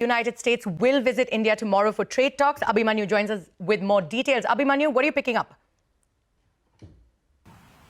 United States will visit India tomorrow for trade talks. Abhimanyu joins us with more details. Abhimanyu, what are you picking up?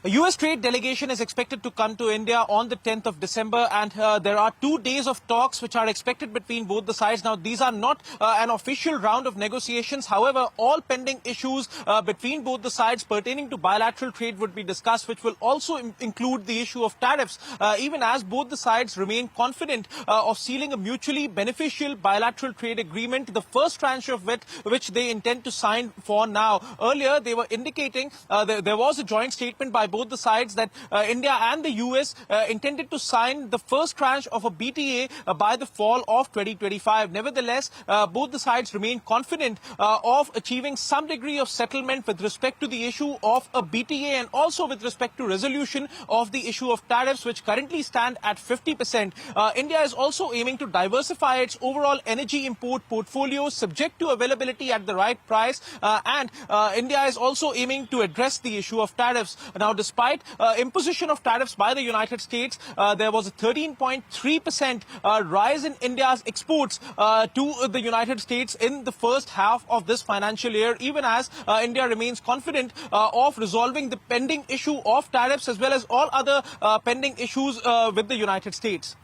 A U.S. trade delegation is expected to come to India on the 10th of December, and there are 2 days of talks which are expected between both the sides. Now, these are not an official round of negotiations. However, all pending issues between both the sides pertaining to bilateral trade would be discussed, which will also include the issue of tariffs, even as both the sides remain confident of sealing a mutually beneficial bilateral trade agreement, the first tranche of which they intend to sign for now. Earlier, they were indicating there was a joint statement by both the sides that India and the US intended to sign the first tranche of a BTA by the fall of 2025. Nevertheless, both the sides remain confident of achieving some degree of settlement with respect to the issue of a BTA and also with respect to resolution of the issue of tariffs, which currently stand at 50%. India is also aiming to diversify its overall energy import portfolio subject to availability at the right price, and India is also aiming to address the issue of tariffs. Now, despite imposition of tariffs by the United States, there was a 13.3% rise in India's exports to the United States in the first half of this financial year, even as India remains confident of resolving the pending issue of tariffs as well as all other pending issues with the United States.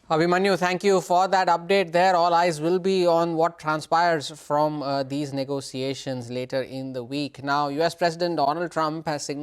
Abhimanyu, thank you for that update there. All eyes will be on what transpires from these negotiations later in the week. Now, US President Donald Trump has signaled